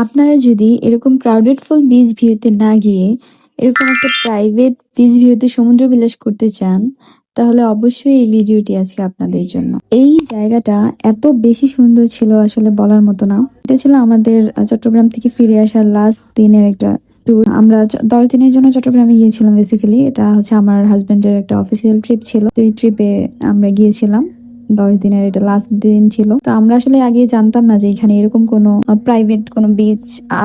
আপনারা যদি এরকম ক্রাউডেড ফুল বিচ ভিউতে না গিয়ে এরকম একটা প্রাইভেট বিচ ভিউতে সমুদ্র বিলাস করতে চান, তাহলে অবশ্যই এই ভিডিওটি আজকে আপনাদের জন্য। এই জায়গাটা এত বেশি সুন্দর ছিল, আসলে বলার মতো না। এটা ছিল আমাদের চট্টগ্রাম থেকে ফিরে আসার লাস্ট দিনের একটা ট্যুর। আমরা 10 দিনের জন্য চট্টগ্রামে গিয়েছিলাম। বেসিক্যালি এটা হচ্ছে আমার হাজবেন্ডের একটা অফিসিয়াল ট্রিপ ছিল। তো এই ট্রিপে আমরা গিয়েছিলাম। 10 দিনের এটা লাস্ট দিন ছিল। তো আমরা আসলে আগে জানতাম না যে এখানে এরকম কোনো প্রাইভেট কোনো বিচ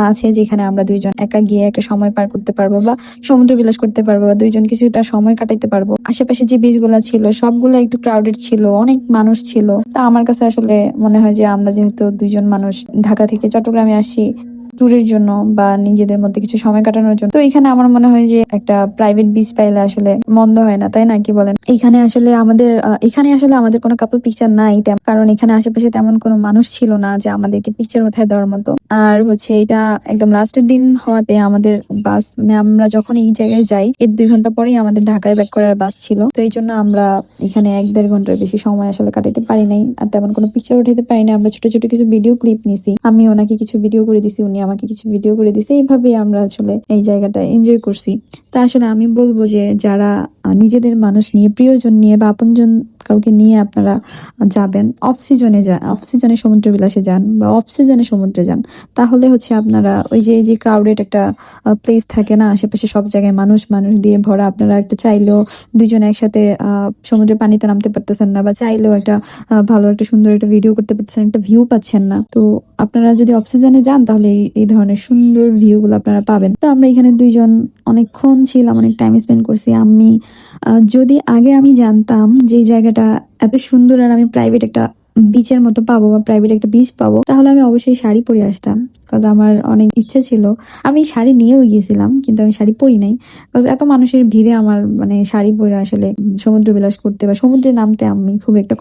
আছে যেখানে আমরা দুইজন একা গিয়ে একটা সময় পার করতে পারবো বা সমুদ্র বিলাস করতে পারবো বা দুইজন কিছুটা সময় কাটাইতে পারবো। আশেপাশে যে বিচ গুলা ছিল সবগুলো একটু ক্রাউডেড ছিল, অনেক মানুষ ছিল। তা আমার কাছে আসলে মনে হয় যে আমরা যেহেতু দুইজন মানুষ ঢাকা থেকে চট্টগ্রামে আসি ট্যুরের জন্য বা নিজেদের মধ্যে কিছু সময় কাটানোর জন্য, তো এখানে আমার মনে হয় যে একটা প্রাইভেট বিচ পাইলে আসলে মন্দ হয় না, তাই না? কি বলেন? এখানে আসলে আমাদের কোনো কাপল পিকচার নাই, কারণ এখানে আশেপাশে তেমন কোনো মানুষ ছিল না যে আমাদেরকে পিকচার উঠায় দেওয়ার মতো। আর হচ্ছে এটা একদম লাস্টের দিন হওয়াতে আমাদের বাস, মানে আমরা যখন এই জায়গায় যাই এর 2 ঘন্টা পরেই আমাদের ঢাকায় ব্যাক করার বাস ছিল। তো এই জন্য আমরা এখানে 1-1.5 ঘন্টার বেশি সময় আসলে কাটাতে পারি নাই, আর তেমন কোনো পিকচার উঠাইতে পারি না। আমরা ছোট ছোট কিছু ভিডিও ক্লিপ নিছি, আমি ওনাকে কিছু ভিডিও করে দিছি, উনি আমাকে কিছু ভিডিও করে দিছে। এইভাবে আমরা আসলে এই জায়গাটা এনজয় করছি। তা আসলে আমি বলবো যে যারা নিজেদের মানুষ নিয়ে, প্রিয়জন নিয়ে বা আপনজন কাউকে নিয়ে আপনারা যাবেন, অফ সিজনে সমুদ্র বিলাসে যান বা অফ সিজনে সমুদ্রে যান, তাহলে হচ্ছে আপনারা ওই যে ক্রাউডেড একটা প্লেস থাকে না, আশেপাশে সব জায়গায় মানুষ মানুষ দিয়ে ভরা, আপনারা একটা চাইলেও দুইজন একসাথে সমুদ্রের পানিতে নামতে পারতেছেন না, বা চাইলেও একটা ভালো একটা সুন্দর একটা ভিডিও করতে পারতেছেন, একটা ভিউ পাচ্ছেন না। তো আপনারা যদি অফ সিজনে যান তাহলে এই ধরনের সুন্দর ভিউ গুলো আপনারা পাবেন। তো আমরা এখানে দুইজন অনেকক্ষণ ছিলাম, অনেক টাইম স্পেন্ড করছি। যদি আগে আমি জানতাম যে এই জায়গাটা এত সুন্দর আর আমি প্রাইভেট একটা বিচের মতো পাবো বা প্রাইভেট একটা বিচ পাবো, তাহলে আমি অবশ্যই শাড়ি পরে আসতাম। কজ আমার অনেক ইচ্ছে ছিল, আমি শাড়ি নিয়েও গিয়েছিলাম কিন্তু আমি শাড়ি পরি নাই। কজ এত মানুষের ভিড়ে আমার মানে শাড়ি পরে আসলে সমুদ্র বিলাস করতে বা সমুদ্রে নামতে আমি খুব একটা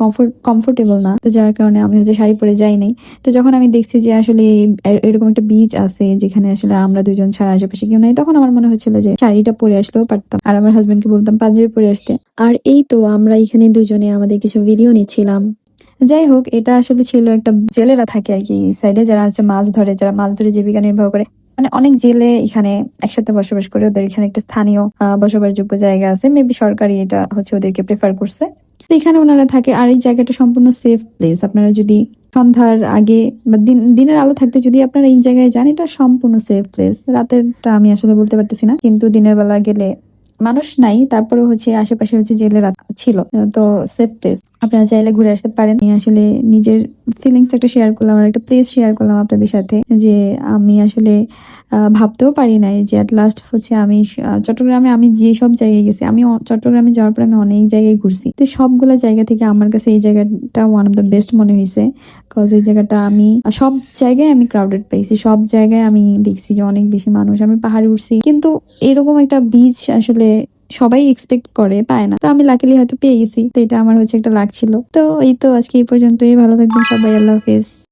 কমফোর্টেবল না, তো যার কারণে আমি হচ্ছে শাড়ি পরে যাই নাই। তো যখন আমি দেখছি যে আসলে এরকম একটা বিচ আছে যেখানে আসলে আমরা দুজন ছাড়া আশেপাশে কেউ নাই, তখন আমার মনে হচ্ছিল যে শাড়িটা পরে আসলেও পারতাম, আর আমার হাজবেন্ডকে বলতাম পাঞ্জাবি পরে আসতে। আর এই তো আমরা এখানে দুজনে আমাদের কিছু ভিডিও নিচ্ছিলাম। যাই হোক, এটা আসলে ছিল একটা, জেলেরা থাকে আর কি সাইডে, যারা হচ্ছে যারা মাছ ধরে জীবিকা নির্বাহ করে। মানে অনেক জেলে এখানে একসাথে বসবাস করে, ওদের এখানে একটা স্থানীয় বসবাসযোগ্য জায়গা আছে, মেবি সরকারি এটা হচ্ছে ওদেরকে প্রেফার করছে। তো এখানে ওনারা থাকে, আর এই জায়গাটা সম্পূর্ণ সেফ প্লেস। আপনারা যদি সন্ধ্যার আগে বা দিনের আলো থাকতে যদি আপনারা এই জায়গায় যান, এটা সম্পূর্ণ সেফ প্লেস। রাতেরটা আমি আসলে বলতে পারতেছি না, কিন্তু দিনের বেলা গেলে মানুষ নাই, তারপরে হচ্ছে আশেপাশে হচ্ছে জেলেরা ছিল। তো সেফ প্লেস, আপনারা চাইলে ঘুরে আসতে পারেন। আমি আসলে নিজের ফিলিংস একটা শেয়ার করলাম, আর একটা প্লেস শেয়ার করলাম আপনাদের সাথে, যে আমি আসলে ভাবতেও পারি নাই যে অ্যাট লাস্ট হচ্ছে আমি চট্টগ্রামে আমি যে সব জায়গায় গেছি, আমি চট্টগ্রামে যাওয়ার পর আমি অনেক জায়গায় ঘুরছি। তো সবগুলো জায়গা থেকে আমার কাছে এই জায়গাটা ওয়ান অফ দ্য বেস্ট মনে হয়েছে। কজ এই জায়গাটা আমি সব জায়গায় আমি ক্রাউডেড পাইছি, সব জায়গায় আমি দেখছি যে অনেক বেশি মানুষ। আমি পাহাড়ে উঠছি, কিন্তু এরকম একটা বিচ আসলে সবাই এক্সপেক্ট করে, পায় না। তো আমি লাকিলি হয়তো পেয়ে গেছি, তো এটা আমার হচ্ছে একটা লাক ছিল। তো এই তো আজকে এই পর্যন্তই। ভালো থাকবেন সবাই, আল্লাহ হাফেজ।